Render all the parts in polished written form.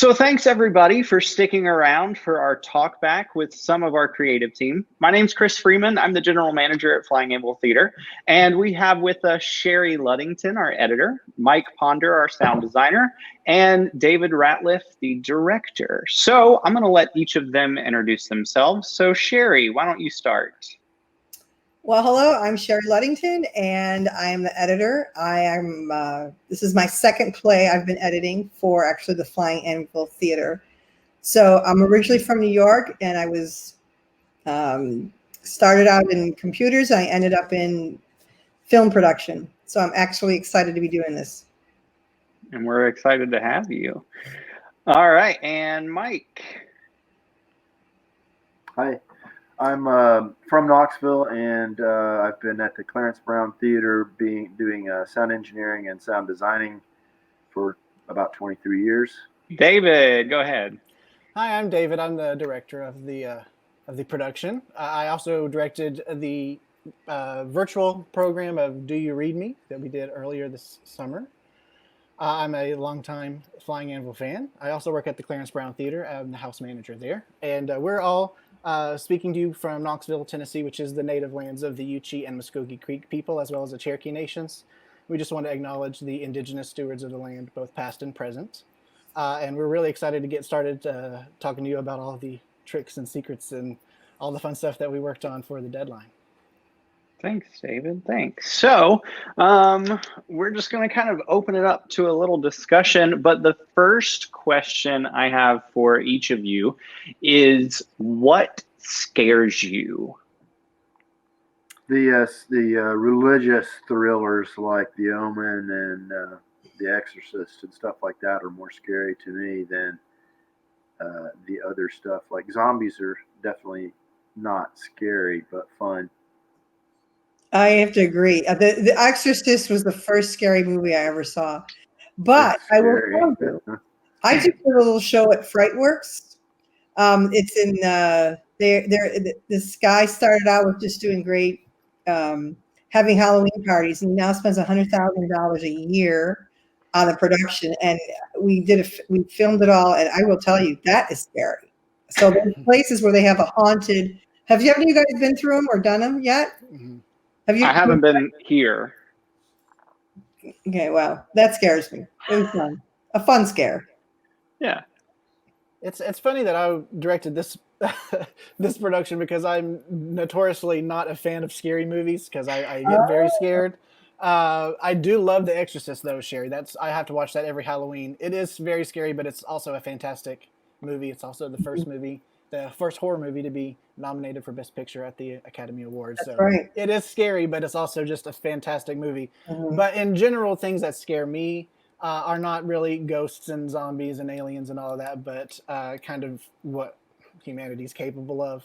So thanks everybody for sticking around for our talk back with some of our creative team. My name's Chris Freeman. I'm the general manager at Flying Anvil Theater. And we have with us Sherry Luddington, our editor, Mike Ponder, our sound designer, and David Ratliff, the director. So I'm going to let each of them introduce themselves. So Sherry, why don't you start? Well, hello, I'm Sherry Luddington, and I am the editor. This is my second play I've been editing for actually the Flying Anvil Theater. So I'm originally from New York, and I was started out in computers. I ended up in film production. So I'm actually excited to be doing this. And we're excited to have you. All right, and Mike. Hi. I'm from Knoxville, and I've been at the Clarence Brown Theater doing sound engineering and sound designing for about 23 years. David, go ahead. Hi, I'm David. I'm the director of the production. I also directed the virtual program of Do You Read Me that we did earlier this summer. I'm a longtime Flying Anvil fan. I also work at the Clarence Brown Theater. I'm the house manager there, and we're all speaking to you from Knoxville, Tennessee, which is the native lands of the Yuchi and Muskogee Creek people, as well as the Cherokee Nations. We just want to acknowledge the indigenous stewards of the land, both past and present. And we're really excited to get started talking to you about all the tricks and secrets and all the fun stuff that we worked on for the deadline. Thanks, David. Thanks. So we're just going to kind of open it up to a little discussion. But the first question I have for each of you is, what scares you? The religious thrillers like The Omen and The Exorcist and stuff like that are more scary to me than the other stuff. Like zombies are definitely not scary, but fun. I have to agree. The Exorcist was the first scary movie I ever saw. But I will tell you, I just did a little show at Frightworks. It's in this guy started out with just doing great, having Halloween parties, and now spends $100,000 a year on the production. And we filmed it all, and I will tell you, that is scary. So there's places where they have a haunted. Have you guys been through them or done them yet? Mm-hmm. I haven't been here. Okay, well, that scares me. It was fun. A fun scare. Yeah. It's funny that I directed this this production because I'm notoriously not a fan of scary movies because I get very scared. I do love The Exorcist though, Sherry. I have to watch that every Halloween. It is very scary, but it's also a fantastic movie. It's also the first horror movie to be nominated for Best Picture at the Academy Awards. That's right. It is scary, but it's also just a fantastic movie. Mm-hmm. But in general, things that scare me are not really ghosts and zombies and aliens and all of that, but kind of what humanity's capable of.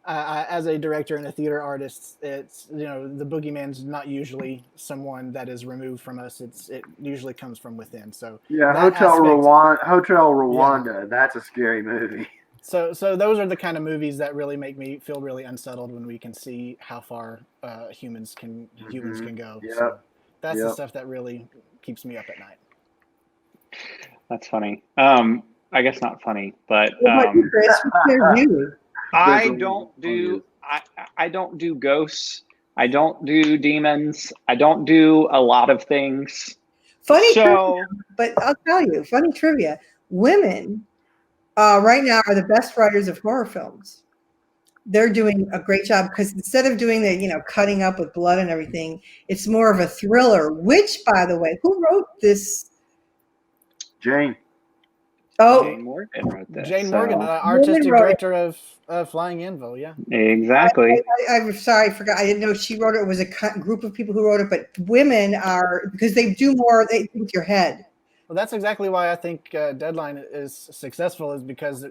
As a director and a theater artist, it's the boogeyman's not usually someone that is removed from us. It usually comes from within. So yeah, Hotel Rwanda. Yeah. That's a scary movie. So those are the kind of movies that really make me feel really unsettled when we can see how far humans can go. Yep. So that's the stuff that really keeps me up at night. That's funny. I guess not funny, but I don't do ghosts. I don't do demons. I don't do a lot of things. Trivia, but I'll tell you, funny trivia. Women right now are the best writers of horror films. They're doing a great job because instead of doing the, cutting up with blood and everything, it's more of a thriller, which, by the way, who wrote this? Jane. Oh, Jane Morgan wrote this. Jane Morgan, artistic director of Flying Anvil, yeah. Exactly. I'm sorry, I forgot. I didn't know she wrote it. It was a group of people who wrote it, but women are, because they do more, they think with your head. Well, that's exactly why I think Deadline is successful, is because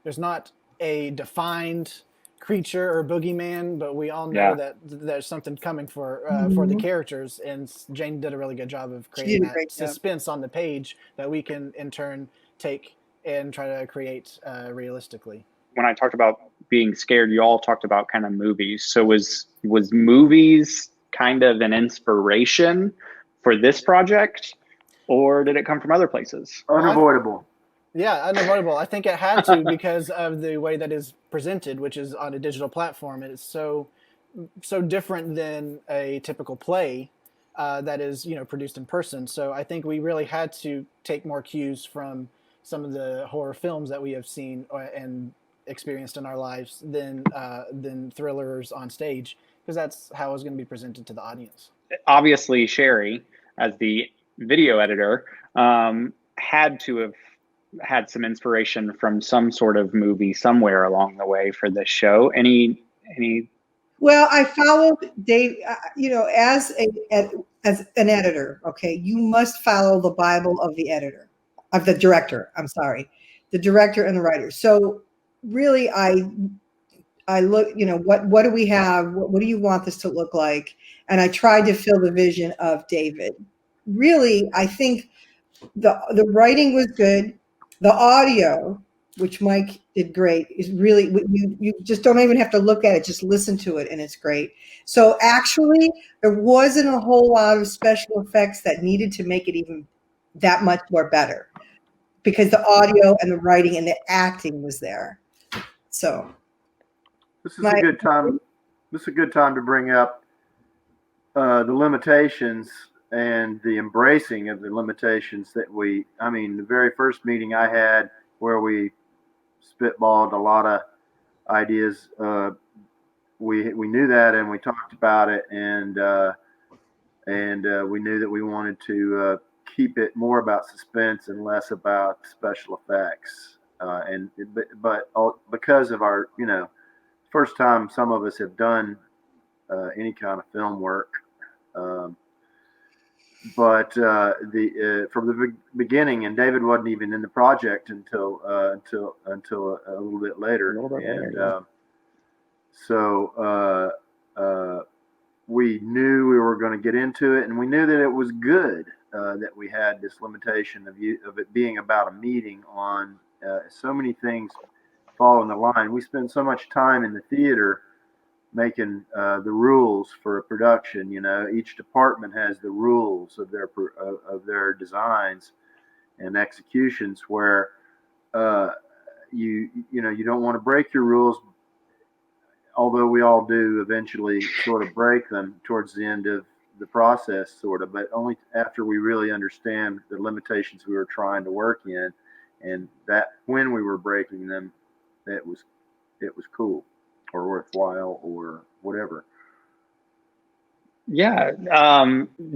there's not a defined creature or boogeyman, but we all know that there's something coming for the characters, and Jane did a really good job of creating that suspense on the page that we can in turn take and try to create realistically. When I talked about being scared, you all talked about kind of movies. So was movies kind of an inspiration for this project, or did it come from other places? Unavoidable. Yeah, unavoidable. I think it had to because of the way that is presented, which is on a digital platform, and it's so different than a typical play that is produced in person. So I think we really had to take more cues from some of the horror films that we have seen and experienced in our lives than thrillers on stage, because that's how it was going to be presented to the audience. Obviously, Sherry, as the video editor, had to have had some inspiration from some sort of movie somewhere along the way for this show. Any Well, I followed Dave. As an editor, okay, you must follow the Bible of the editor, of the director. I'm sorry, the director and the writer. So really, I look, what do we have? What do you want this to look like? And I tried to fill the vision of David. Really, I think the writing was good. The audio, which Mike did great, is really you just don't even have to look at it, just listen to it, and it's great. So actually, there wasn't a whole lot of special effects that needed to make it even that much more better, because the audio and the writing and the acting was there. So this is a good time. This is a good time to bring up the limitations and the embracing of the limitations that the very first meeting I had where we spitballed a lot of ideas, we knew that and we talked about it, and we knew that we wanted to keep it more about suspense and less about special effects. But because of our, first time some of us have done any kind of film work. But from the beginning, and David wasn't even in the project until a little bit later. So we knew we were going to get into it, and we knew that it was good that we had this limitation of it being about a meeting on so many things fall in the line. We spend so much time in the theater making the rules for a production. Each department has the rules of their designs and executions, where you don't want to break your rules, although we all do eventually sort of break them towards the end of the process, sort of, but only after we really understand the limitations we were trying to work in, and that when we were breaking them, it was cool or worthwhile or whatever. Yeah.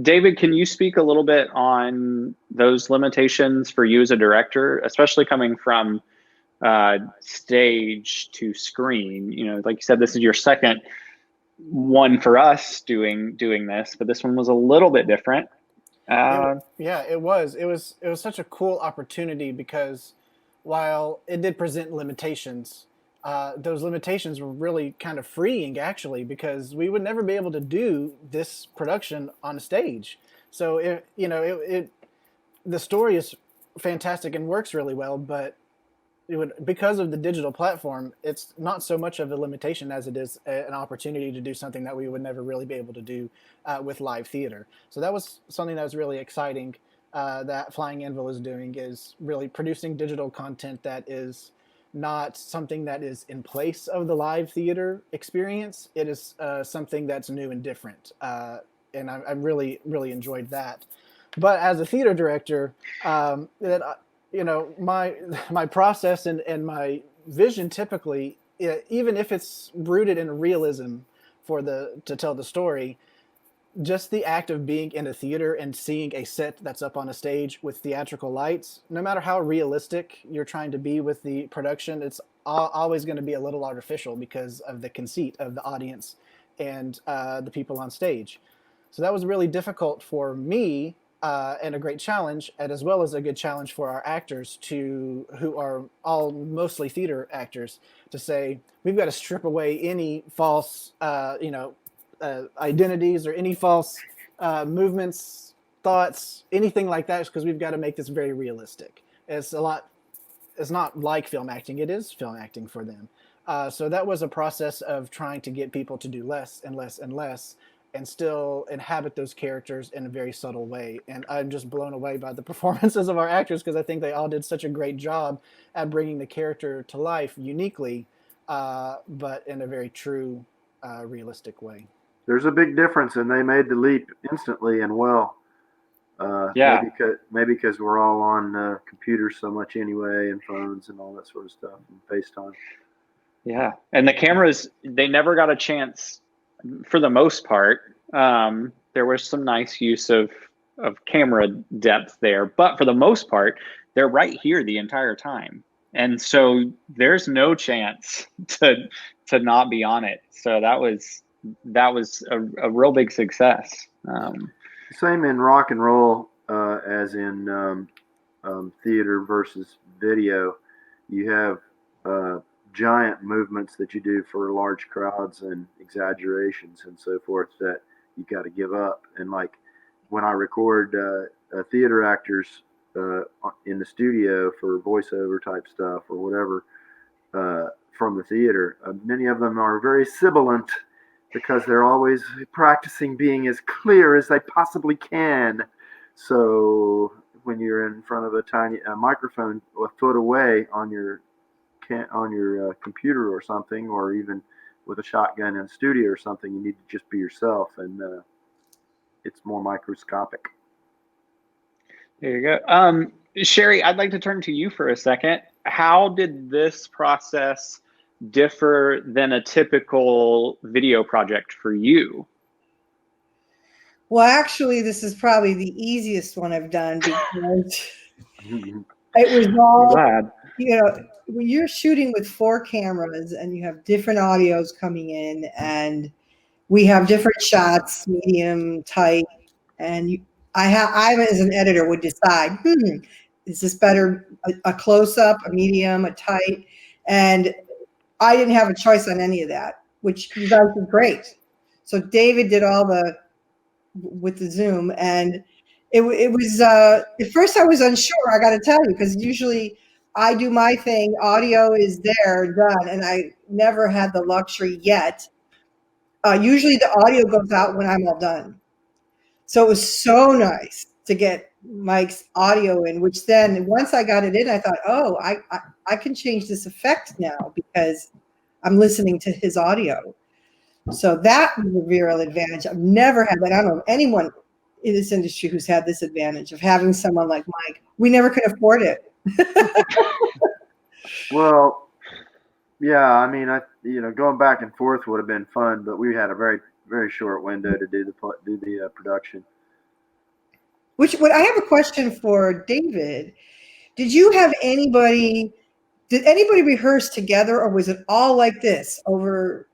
David, can you speak a little bit on those limitations for you as a director, especially coming from stage to screen? Like you said, this is your second one for us doing this, but this one was a little bit different. It was such a cool opportunity, because while it did present limitations, those limitations were really kind of freeing, actually, because we would never be able to do this production on a stage. So the story is fantastic and works really well, but because of the digital platform, it's not so much of a limitation as it is an opportunity to do something that we would never really be able to do with live theater. So that was something that was really exciting that Flying Anvil is doing, is really producing digital content that is not something that is in place of the live theater experience. It is something that's new and different. And I really, really enjoyed that. But as a theater director, my process and my vision typically, even if it's rooted in realism to tell the story, just the act of being in a theater and seeing a set that's up on a stage with theatrical lights, no matter how realistic you're trying to be with the production, it's always going to be a little artificial because of the conceit of the audience and the people on stage. So that was really difficult for me, and a great challenge, and as well as a good challenge for our actors, who are all mostly theater actors, to say we've got to strip away any false identities or any false movements, thoughts, anything like that, because we've got to make this very realistic. It's not like film acting, it is film acting for them. So that was a process of trying to get people to do less and less and less, and still inhabit those characters in a very subtle way. And I'm just blown away by the performances of our actors, because I think they all did such a great job at bringing the character to life uniquely, but in a very true, realistic way. There's a big difference, and they made the leap instantly and well. Yeah. Maybe because we're all on computers so much anyway, and phones and all that sort of stuff, and FaceTime. Yeah. And the cameras, they never got a chance for the most part. There was some nice use of camera depth there, but for the most part, they're right here the entire time. And so there's no chance to not be on it. So that was a real big success. Same in rock and roll as in theater versus video. You have giant movements that you do for large crowds and exaggerations and so forth that you got to give up. And like when I record theater actors in the studio for voiceover type stuff or whatever from the theater, many of them are very sibilant because they're always practicing being as clear as they possibly can. So when you're in front of a tiny microphone a foot away on your computer or something, or even with a shotgun in a studio or something, you need to just be yourself, and it's more microscopic. There you go. Sherry, I'd like to turn to you for a second. How did this process differ than a typical video project for you? Well, actually, this is probably the easiest one I've done because it was all, when you're shooting with 4 cameras and you have different audios coming in, and we have different shots, medium, tight, and I as an editor would decide, is this better a close-up, a medium, a tight? And I didn't have a choice on any of that, which you guys did great. So David did all with the Zoom, and it was at first I was unsure, I got to tell you, because usually I do my thing, audio is there, done, and I never had the luxury yet. Usually the audio goes out when I'm all done. So it was so nice to get Mike's audio in, which then once I got it in, I thought, oh, I can change this effect now because I'm listening to his audio. So that was a real advantage. I've never had that. I don't know anyone in this industry who's had this advantage of having someone like Mike. We never could afford it. Well, yeah, I mean, going back and forth would have been fun, but we had a very, very short window to do the production. I have a question for David. Did anybody rehearse together, or was it all like this over?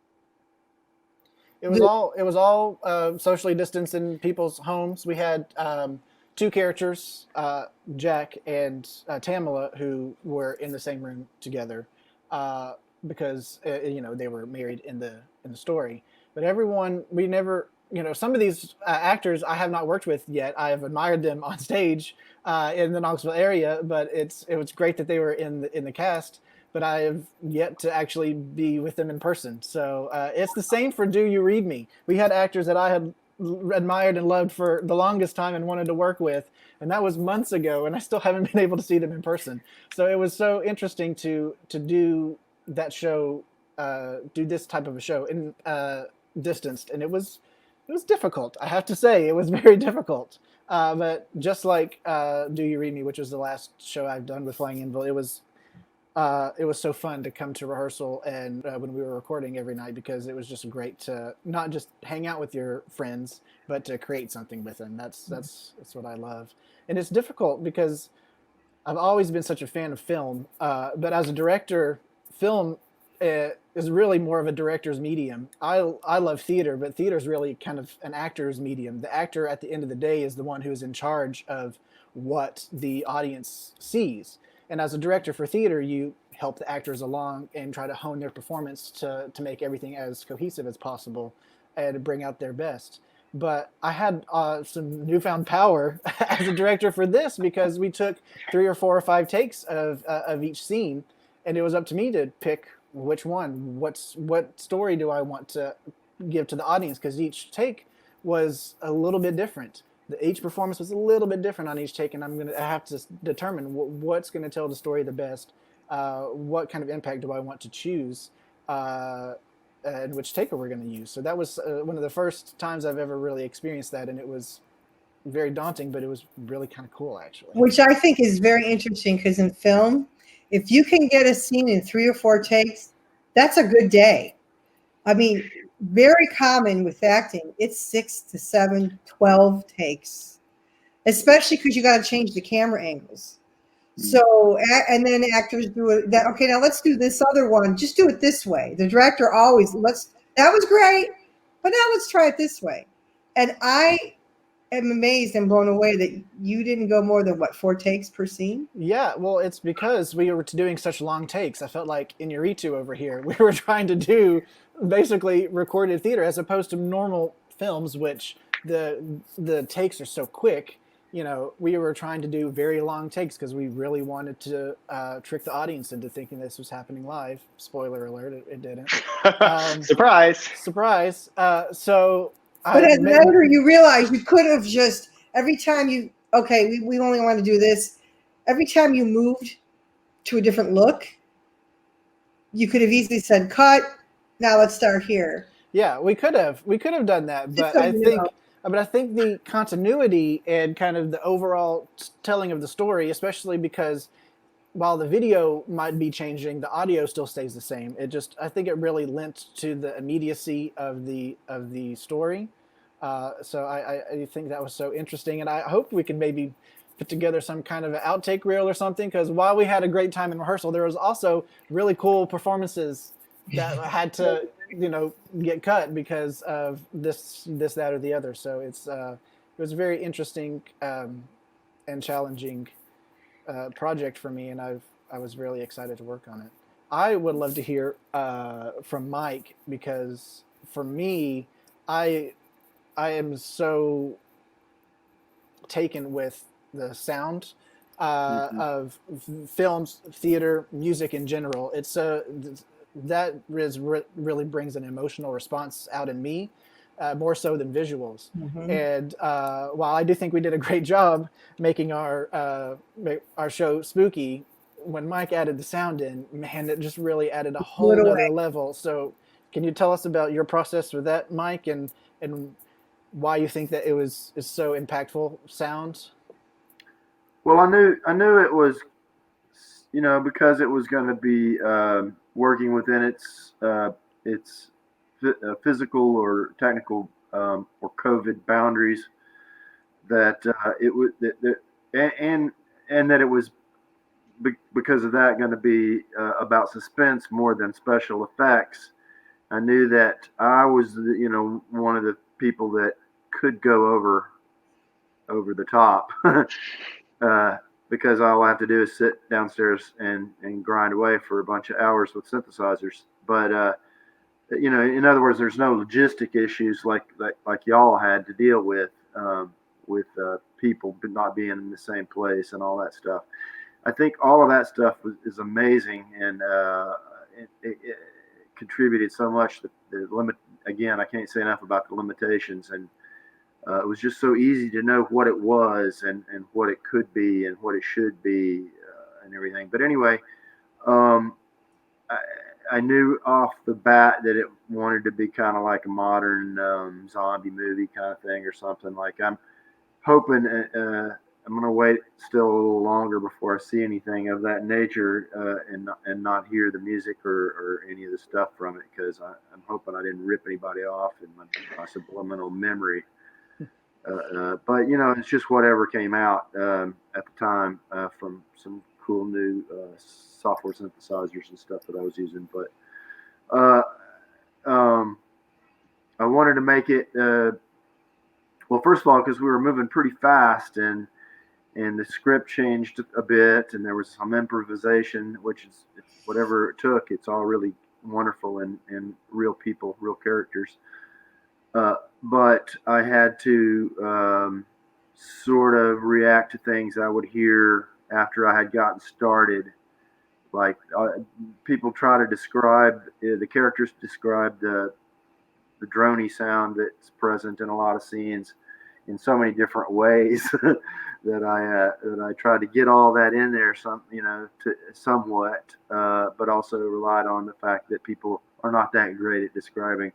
It was all socially distanced in people's homes. We had 2 characters, Jack and Tamala, who were in the same room together because they were married in the story. But everyone, we never, some of these actors I have not worked with yet. I have admired them on stage in the Knoxville area, but it was great that they were in the cast. But I have yet to actually be with them in person. So it's the same for Do You Read Me? We had actors that I had admired and loved for the longest time and wanted to work with, and that was months ago, and I still haven't been able to see them in person. So it was so interesting to do that show, do this type of a show in distanced, and it was difficult. I have to say, it was very difficult. But just like Do You Read Me, which was the last show I've done with Flying Anvil, it was so fun to come to rehearsal and when we were recording every night, because it was just great to not just hang out with your friends, but to create something with them. That's what I love. And it's difficult because I've always been such a fan of film, but as a director, film is really more of a director's medium. I love theater, but theater is really kind of an actor's medium. The actor at the end of the day is the one who is in charge of what the audience sees. And as a director for theater, you help the actors along and try to hone their performance to make everything as cohesive as possible and to bring out their best. But I had some newfound power as a director for this, because we took 3 or 4 or 5 takes of each scene, and it was up to me to pick which one, what story do I want to give to the audience, because each take was a little bit different. Each performance was a little bit different on each take, and I have to determine what's going to tell the story the best. What kind of impact do I want to choose, and which taker we're going to use. So that was one of the first times I've ever really experienced that, and it was very daunting, but it was really kind of cool, actually. Which I think is very interesting, because in film, if you can get a scene in 3 or 4 takes, that's a good day. I mean, very common with acting, it's 6 to 7, 12 takes, especially because you got to change the camera angles. So, and then actors do it. That okay, now let's do this other one. Just do it this way. The director always that was great, but now let's try it this way. And I am amazed and blown away that you didn't go more than 4 takes per scene. Yeah, well, it's because we were doing such long takes. I felt like Inarritu over here, we were trying to do basically recorded theater as opposed to normal films, which the takes are so quick. You know, we were trying to do very long takes because we really wanted to trick the audience into thinking this was happening live. Spoiler alert, it didn't. Surprise. Surprise. But as an editor, you realize you could have just, every time we only want to do this. Every time you moved to a different look, you could have easily said, cut, now let's start here. Yeah, we could have done that, but I think the continuity and kind of the overall telling of the story, especially because while the video might be changing, the audio still stays the same. I think it really lent to the immediacy of the story. So I think that was so interesting, and I hope we can maybe put together some kind of an outtake reel or something, because while we had a great time in rehearsal, there was also really cool performances that had to, get cut because of this, that, or the other. So it was a very interesting and challenging project for me, and I was really excited to work on it. I would love to hear from Mike, because for me, I am so taken with the sound of films, theater, music in general. It's that really brings an emotional response out in me, more so than visuals. Mm-hmm. And while I do think we did a great job making our show spooky, when Mike added the sound in, man, it just really added a whole other level. So can you tell us about your process with that, Mike, and why you think that is so impactful sound? Well, I knew it was, because it was going to be working within its physical or technical or COVID boundaries, that it would and that it was because of that going to be about suspense more than special effects. I knew that I was one of the people that could go over the top. Because all I have to do is sit downstairs and grind away for a bunch of hours with synthesizers. But in other words, there's no logistic issues like y'all had to deal with people not being in the same place and all that stuff. I think all of that stuff is amazing, and it contributed so much. The limit, again, I can't say enough about the limitations, and it was just so easy to know what it was and what it could be and what it should be and everything. But anyway, I knew off the bat that it wanted to be kind of like a modern zombie movie kind of thing or something. Like, I'm hoping I'm going to wait still a little longer before I see anything of that nature and not hear the music or any of the stuff from it, because I'm hoping I didn't rip anybody off in my subliminal memory. But it's just whatever came out at the time from some cool new software synthesizers and stuff that I was using. But I wanted to make it well, first of all, because we were moving pretty fast, and the script changed a bit, and there was some improvisation, which is whatever it took. It's all really wonderful and real people, real characters. But I had to sort of react to things I would hear after I had gotten started. Like people try to describe, the characters describe the droney sound that's present in a lot of scenes in so many different ways that I tried to get all that in there, somewhat, but also relied on the fact that people are not that great at describing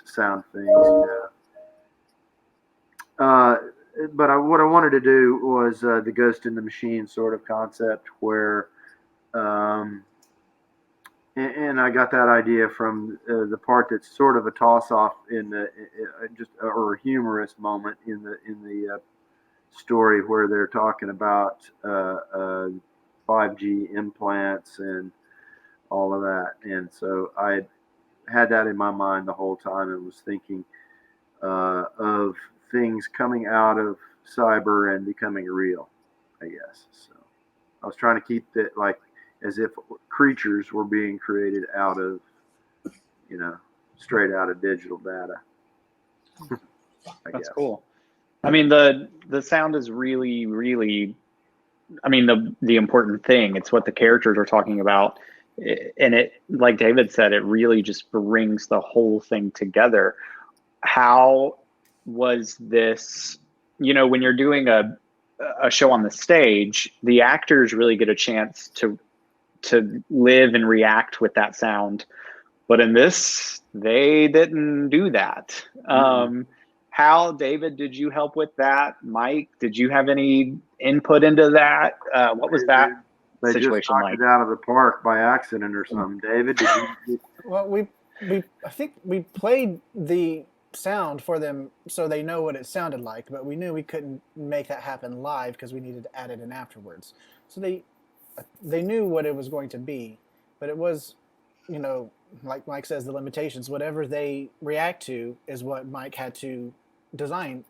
sound things. What I wanted to do was the Ghost in the Machine sort of concept, where, and I got that idea from the part that's sort of a toss-off in or a humorous moment in the story, where they're talking about 5G implants and all of that. And so I had that in my mind the whole time and was thinking of things coming out of cyber and becoming real, I guess. So I was trying to keep it like as if creatures were being created out of, straight out of digital data. That's cool. I mean, the sound is really, really, I mean, the important thing. It's what the characters are talking about. And it, like David said, it really just brings the whole thing together. How was this, when you're doing a show on the stage, the actors really get a chance to live and react with that sound. But in this, they didn't do that. Mm-hmm. How, David, did you help with that? Mike, did you have any input into that? What was that situation just knocked like? It out of the park by accident or something. David, did you? Well, I think we played the sound for them so they know what it sounded like, but we knew we couldn't make that happen live because we needed to add it in afterwards. So they knew what it was going to be, but it was, like Mike says, the limitations. Whatever they react to is what Mike had to design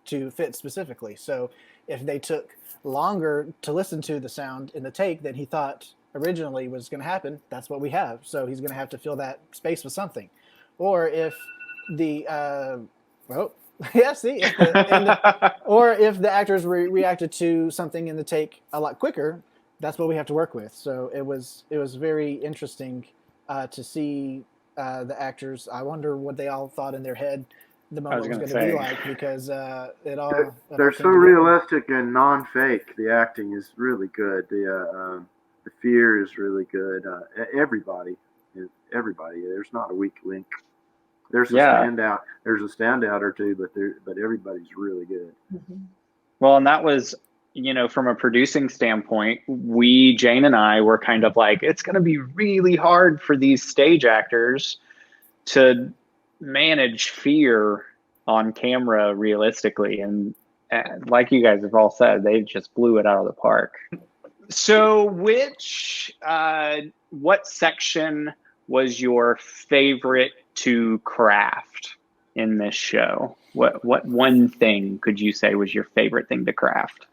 to fit specifically. So if they took longer to listen to the sound in the take than he thought originally was going to happen, that's what we have. So he's going to have to fill that space with something. Or if the or if the actors reacted to something in the take a lot quicker, that's what we have to work with. So it was very interesting to see the actors. I wonder what they all thought in their head the moment was going to be like, because it all they're so realistic and non-fake. The acting is really good. The fear is really good. Everybody. There's not a weak link. There's a standout. There's a standout or two, but everybody's really good. Mm-hmm. Well, and that was, from a producing standpoint, Jane and I were kind of like, it's going to be really hard for these stage actors to manage fear on camera realistically. And like you guys have all said, they just blew it out of the park. So what section was your favorite to craft in this show? What one thing could you say was your favorite thing to craft?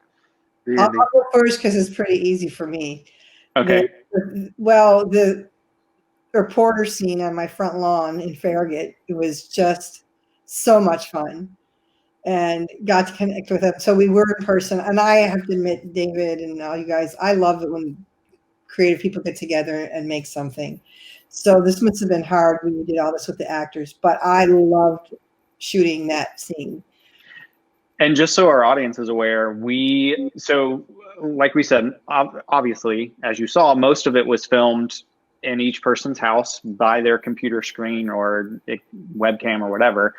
I'll go first because it's pretty easy for me. Okay. The reporter scene on my front lawn in Farragut, it was just so much fun, and got to connect with them. So we were in person, and I have to admit, David and all you guys, I love it when creative people get together and make something. So this must have been hard when you did all this with the actors, but I loved shooting that scene. And just so our audience is aware, like we said, obviously, as you saw, most of it was filmed in each person's house by their computer screen or webcam or whatever.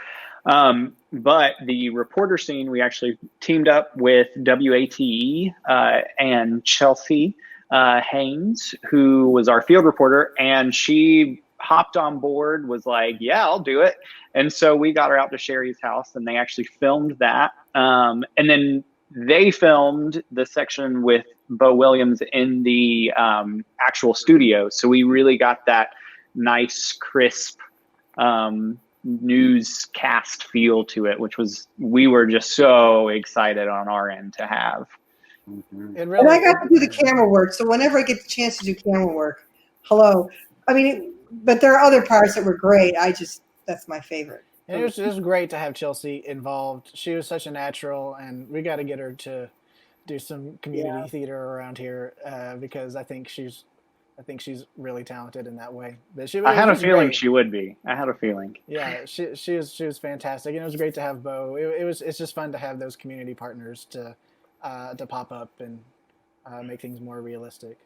But the reporter scene, we actually teamed up with WATE and Chelsea Haynes, who was our field reporter, and she hopped on board, was like, yeah, I'll do it. And so we got her out to Sherry's house, and they actually filmed that. And then they filmed the section with Bo Williams in the actual studio. So we really got that nice, crisp newscast feel to it, we were just so excited on our end to have. Mm-hmm. And I got to do the camera work. So whenever I get the chance to do camera work, but there are other parts that were great. That's my favorite. And it was great to have Chelsea involved. She was such a natural, and we got to get her to do some community theater around here because I think she's I think she's really talented in that way. But I had a feeling great. she would be. I had a feeling. Yeah, she was fantastic, and it was great to have Bo. It's just fun to have those community partners to pop up and make things more realistic.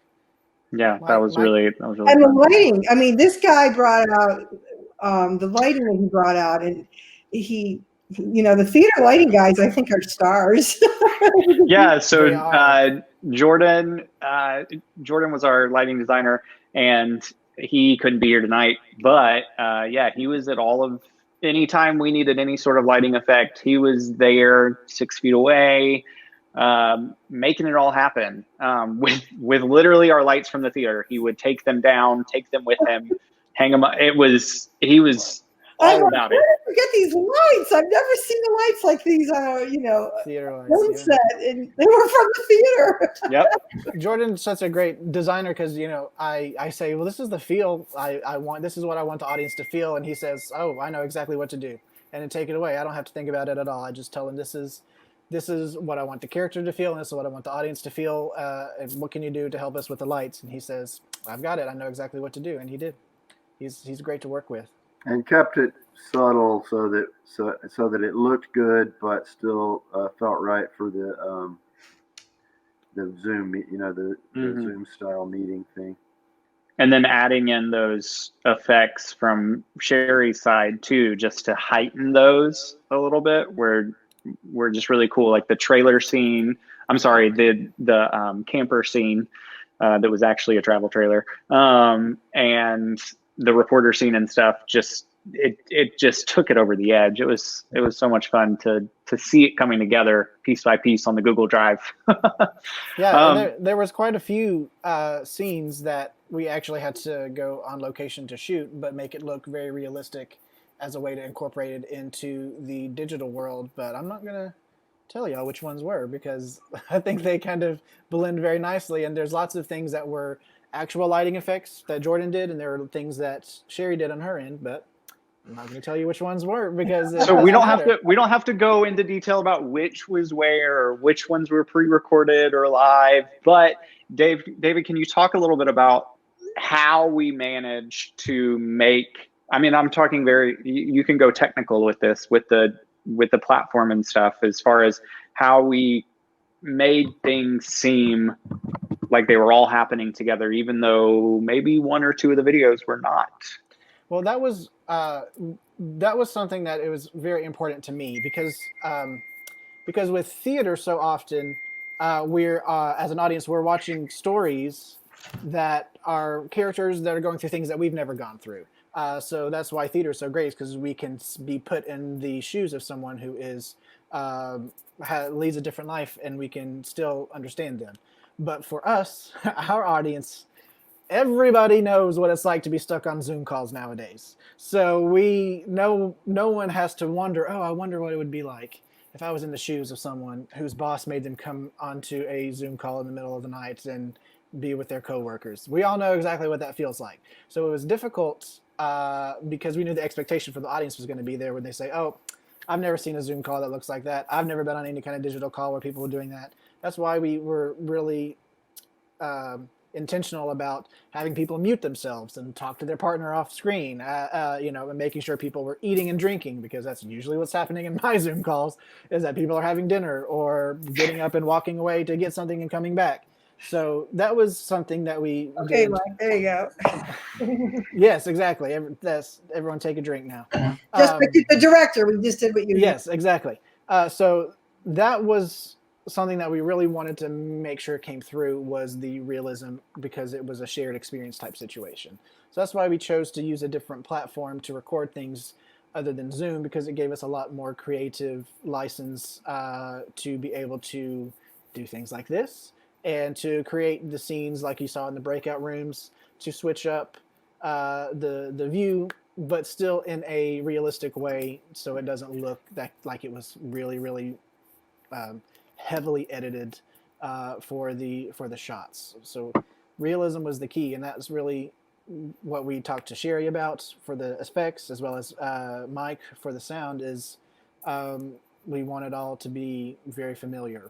Yeah, that was really and fun. the lighting. I mean, this guy brought out the lighting that he brought out, and he, the theater lighting guys, I think, are stars. Yeah, so Jordan was our lighting designer, and he couldn't be here tonight. But yeah, he was at all of anytime we needed any sort of lighting effect, he was there 6 feet away, making it all happen. With literally our lights from the theater, he would take them down, take them with him, hang them up. He was all about it. Where did you get these lights? I've never seen the lights like these on a theater lights, film set, and they were from the theater. Yep. Jordan's such a great designer because I say, well, this is the feel I want. This is what I want the audience to feel, and he says, oh, I know exactly what to do, and then take it away. I don't have to think about it at all. I just tell him this is what I want the character to feel, and this is what I want the audience to feel. And what can you do to help us with the lights? And he says, I've got it. I know exactly what to do, and he did. He's great to work with. And kept it subtle so that it looked good, but still felt right for the Zoom, the Zoom style meeting thing. And then adding in those effects from Sherry's side too, just to heighten those a little bit, were just really cool. Like the trailer scene. I'm sorry, the camper scene that was actually a travel trailer, and the reporter scene and stuff. It just took it over the edge. It was so much fun to see it coming together piece by piece on the Google Drive. Yeah, there was quite a few scenes that we actually had to go on location to shoot, but make it look very realistic as a way to incorporate it into the digital world. But I'm not gonna tell y'all which ones were, because I think they kind of blend very nicely. And there's lots of things that were actual lighting effects that Jordan did, and there are things that Sherry did on her end, but I'm not going to tell you which ones were, because so we don't have to go into detail about which was where or which ones were pre-recorded or live. But David, can you talk a little bit about how we managed to make? I mean, I'm talking you can go technical with this, with the platform and stuff, as far as how we made things seem like they were all happening together, even though maybe one or two of the videos were not. Well, that was something that it was very important to me, because with theater so often we're as an audience, we're watching stories that are characters that are going through things that we've never gone through. So that's why theater is so great, because we can be put in the shoes of someone who is leads a different life, and we can still understand them. But for us, our audience, everybody knows what it's like to be stuck on Zoom calls nowadays. So no one has to wonder, oh, I wonder what it would be like if I was in the shoes of someone whose boss made them come onto a Zoom call in the middle of the night and be with their coworkers. We all know exactly what that feels like. So it was difficult because we knew the expectation for the audience was going to be there when they say, oh, I've never seen a Zoom call that looks like that. I've never been on any kind of digital call where people were doing that. That's why we were really intentional about having people mute themselves and talk to their partner off screen, and making sure people were eating and drinking, because that's usually what's happening in my Zoom calls, is that people are having dinner or getting up and walking away to get something and coming back. So that was something that we did. Mike, there you go. Yes, exactly. Everyone take a drink now. Just the director, we just did what you did. Yes, exactly. So that was something that we really wanted to make sure came through, was the realism, because it was a shared experience type situation. So that's why we chose to use a different platform to record things other than Zoom, because it gave us a lot more creative license to be able to do things like this, and to create the scenes like you saw in the breakout rooms, to switch up the view, but still in a realistic way, so it doesn't look like it was really, really heavily edited for the shots. So realism was the key, and that's really what we talked to Sherry about for the effects, as well as Mike for the sound. Is we want it all to be very familiar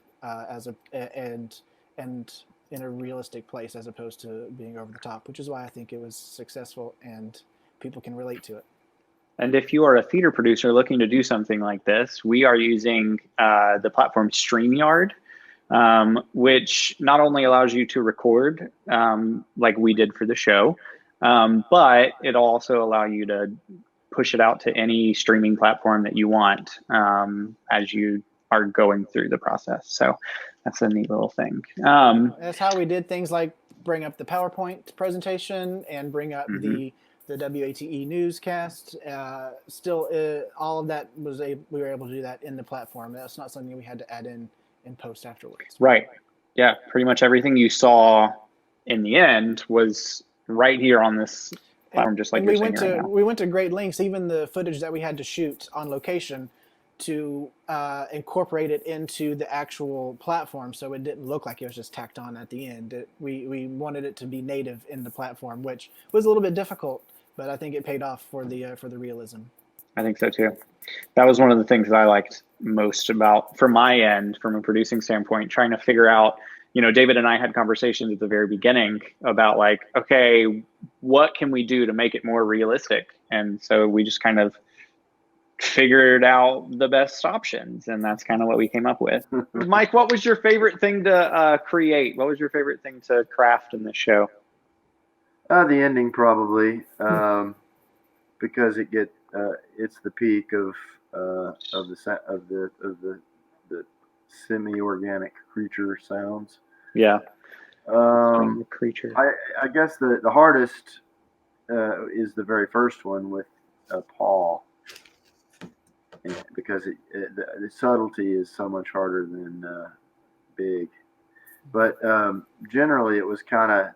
and in a realistic place as opposed to being over the top, which is why I think it was successful and people can relate to it. And if you are a theater producer looking to do something like this, we are using the platform StreamYard, which not only allows you to record like we did for the show, but it'll also allow you to push it out to any streaming platform that you want as you are going through the process. So that's a neat little thing. That's how we did things like bring up the PowerPoint presentation and bring up the WATE newscast. All of that we were able to do that in the platform. That's not something we had to add in post afterwards. Right. Yeah. Pretty much everything you saw in the end was right here on this platform, just like you're saying right now. We went to great lengths, even the footage that we had to shoot on location, to incorporate it into the actual platform, so it didn't look like it was just tacked on at the end. We wanted it to be native in the platform, which was a little bit difficult, but I think it paid off for the realism. I think so too. That was one of the things that I liked most about, from my end, from a producing standpoint, trying to figure out, David and I had conversations at the very beginning about like, okay, what can we do to make it more realistic? And so we just kind of figured out the best options, and that's kind of what we came up with. Mike, what was your favorite thing to create? What was your favorite thing to craft in this show? The ending probably, because it's the peak of the semi-organic creature sounds. Yeah. Creature. I guess the hardest is the very first one with Paul. Because the subtlety is so much harder than big. But generally it was kind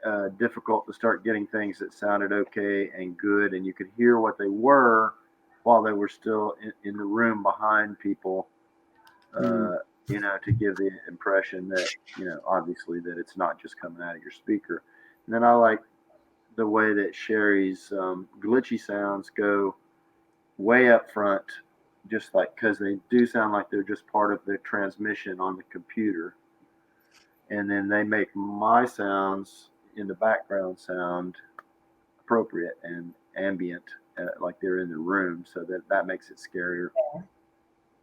of difficult to start getting things that sounded okay and good, and you could hear what they were while they were still in the room behind people, to give the impression that, obviously that it's not just coming out of your speaker. And then I like the way that Sherry's glitchy sounds go way up front, just like, because they do sound like they're just part of the transmission on the computer, and then they make my sounds in the background sound appropriate and ambient, like they're in the room, so that makes it scarier.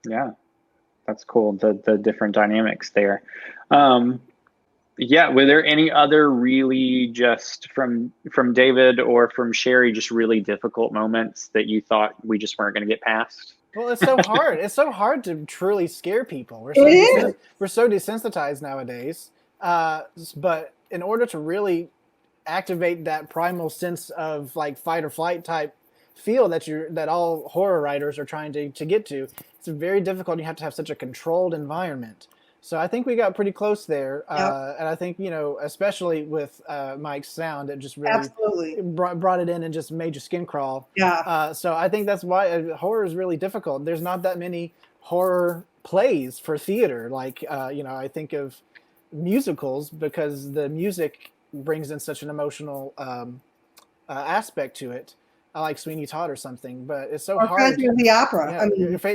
Yeah, that's cool. The different dynamics there. Yeah, were there any other really, just from David or from Sherry, just really difficult moments that you thought we just weren't going to get past? Well, it's so hard. It's so hard to truly scare people. We're so desensitized nowadays. But in order to really activate that primal sense of like fight or flight type feel that all horror writers are trying to get to, it's very difficult. You have to have such a controlled environment. So I think we got pretty close there, and I think especially with Mike's sound, it just really brought it in and just made your skin crawl. Yeah. So I think that's why horror is really difficult. There's not that many horror plays for theater. Like I think of musicals because the music brings in such an emotional aspect to it. I like Sweeney Todd or something, but it's so hard. Phantom of the Opera.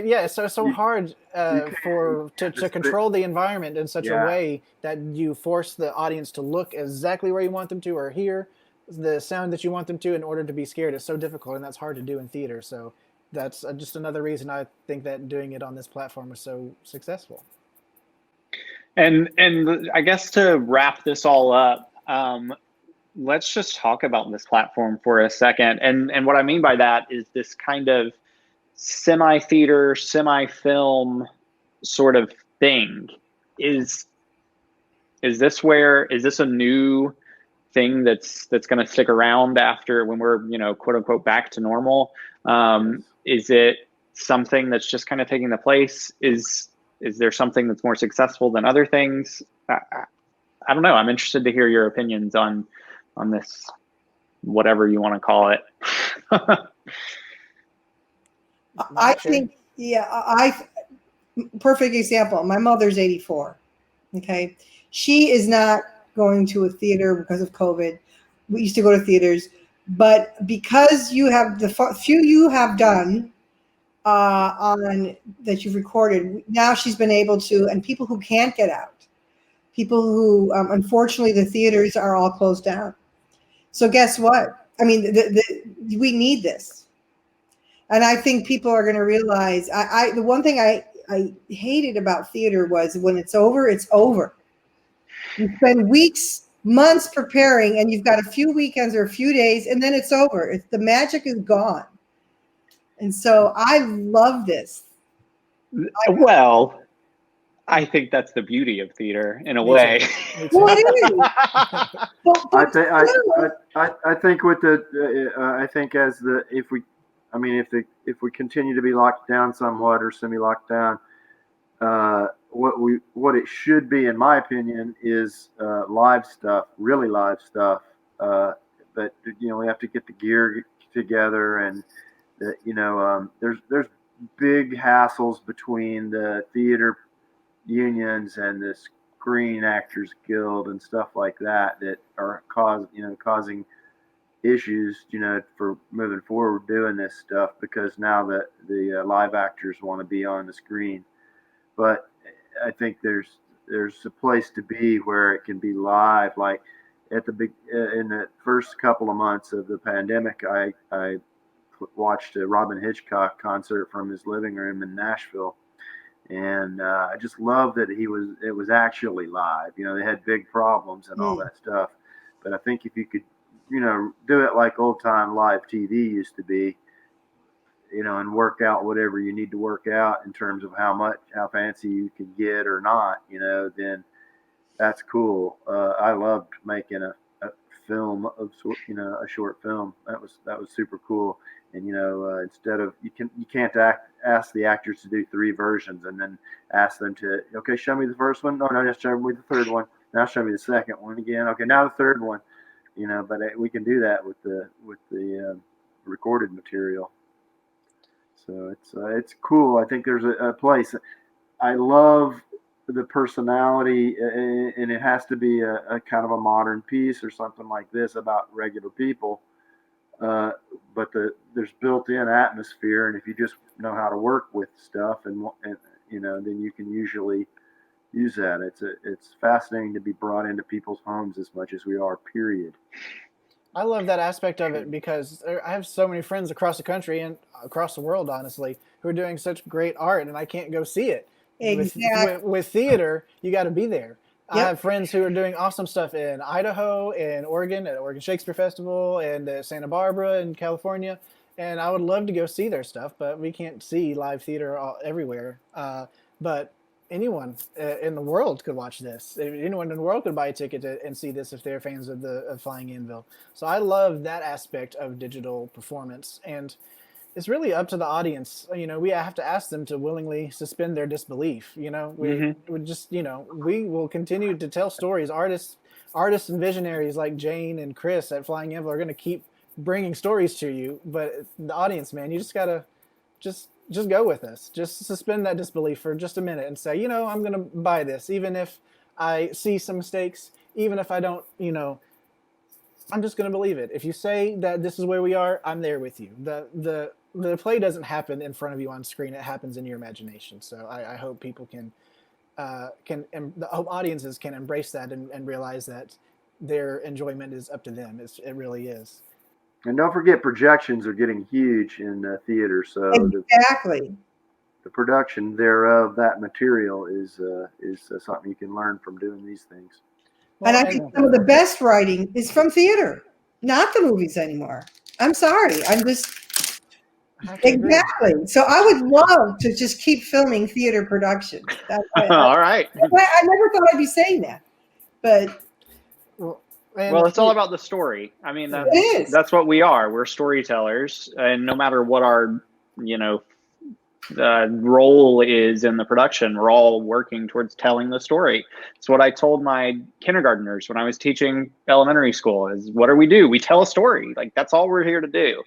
Yeah, it's so hard to control the environment in such a way that you force the audience to look exactly where you want them to or hear the sound that you want them to in order to be scared. It's so difficult, and that's hard to do in theater. So that's just another reason I think that doing it on this platform was so successful. And I guess to wrap this all up, let's just talk about this platform for a second. And what I mean by that is this kind of semi-theater, semi-film sort of thing. Is this a new thing that's going to stick around after, when we're, quote unquote, back to normal? Is it something that's just kind of taking the place? Is there something that's more successful than other things? I don't know. I'm interested to hear your opinions on this, whatever you want to call it. I think, perfect example. My mother's 84. Okay. She is not going to a theater because of COVID. We used to go to theaters, but because you have the few you have done on that you've recorded, now she's been able to, and people who can't get out, people who, unfortunately, the theaters are all closed down. So guess what? I mean, we need this. And I think people are going to realize, the one thing I hated about theater was when it's over, it's over. You spend weeks, months preparing, and you've got a few weekends or a few days, and then it's over. The magic is gone. And so I love this. Well, I think that's the beauty of theater in a way. Well, it is. I think with the I think as the if we continue to be locked down somewhat or semi locked down, what it should be, in my opinion, is live stuff, really live stuff. But we have to get the gear together, and there's big hassles between the theater unions and the Screen Actors Guild and stuff like that are causing issues, for moving forward doing this stuff, because now the live actors want to be on the screen. But I think there's a place to be where it can be live. Like at the big in the first couple of months of the pandemic, I watched a Robin Hitchcock concert from his living room in Nashville, and I just love that it was actually live. They had big problems and all that stuff, but I think if you could do it like old time live TV used to be, and work out whatever you need to work out in terms of how fancy you can get or not, then that's cool. I loved making a film of, a short film. That was super cool. And, instead of, you can't ask the actors to do 3 versions and then ask them to, okay, show me the first one. No, just show me the third one. Now show me the second one again. Okay, now the third one, but we can do that with the recorded material. So it's cool. I think there's a place. I love the personality, and it has to be a kind of a modern piece or something like this about regular people. But there's built-in atmosphere, and if you just know how to work with stuff, and then you can usually use that. It's fascinating to be brought into people's homes as much as we are. Period. I love that aspect of it because I have so many friends across the country and across the world, honestly, who are doing such great art, and I can't go see it. Exactly. With theater, you got to be there. Yep. I have friends who are doing awesome stuff in Idaho, in Oregon, at Oregon Shakespeare Festival, and Santa Barbara in California, and I would love to go see their stuff, but we can't see live theater everywhere. But anyone in the world could watch this. Anyone in the world could buy a ticket and see this if they're fans of Flying Anvil. So I love that aspect of digital performance, and it's really up to the audience. We have to ask them to willingly suspend their disbelief. We just, we will continue to tell stories. Artists and visionaries like Jane and Chris at Flying Anvil are going to keep bringing stories to you. But the audience, man, you just gotta just go with us. Just suspend that disbelief for just a minute and say, I'm going to buy this, even if I see some mistakes, even if I don't, I'm just going to believe it. If you say that this is where we are, I'm there with you. The play doesn't happen in front of you on screen. It happens in your imagination. So I hope people and the audiences can embrace that and realize that their enjoyment is up to them. It really is. And don't forget, projections are getting huge in theater. So exactly, the production thereof, that material is something you can learn from doing these things. And I think some of the best writing is from theater, not the movies anymore. I'm sorry. I'm just exactly. So I would love to just keep filming theater productions. All right. I never thought I'd be saying that, but. Well, it's all about the story. I mean, that's what we are. We're storytellers, and no matter what our, role is in the production, we're all working towards telling the story. It's what I told my kindergartners when I was teaching elementary school is what do? We tell a story. Like, that's all we're here to do.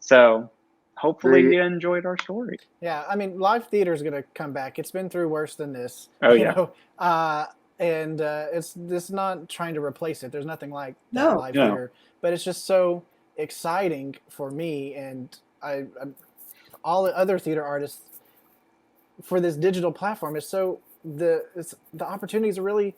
So hopefully you enjoyed our story. Yeah. I mean, live theater is going to come back. It's been through worse than this. Oh, yeah. And it's not trying to replace it. There's nothing like that live theater, but it's just so exciting for me and all the other theater artists for this digital platform. Is so the opportunities are really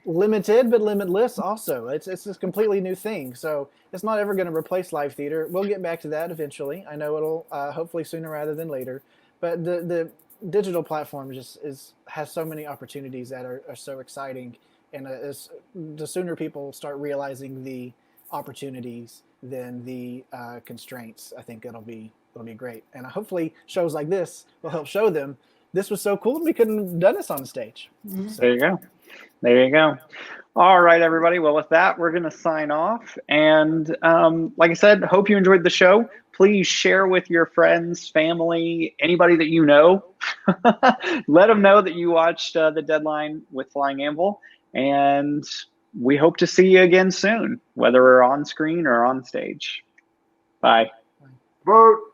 limited but limitless also. It's this completely new thing, so it's not ever going to replace live theater. We'll get back to that eventually. I know it'll hopefully sooner rather than later, but the digital platform just has so many opportunities that are so exciting, and the sooner people start realizing the opportunities than the constraints, I think it'll be great. And hopefully shows like this will help show them this was so cool and we couldn't have done this on the stage. So. There you go. There you go. All right, everybody. Well, with that, we're going to sign off. And like I said, hope you enjoyed the show. Please share with your friends, family, anybody that you know. Let them know that you watched The Deadline with Flying Anvil. And we hope to see you again soon, whether we're on screen or on stage. Bye. Vote.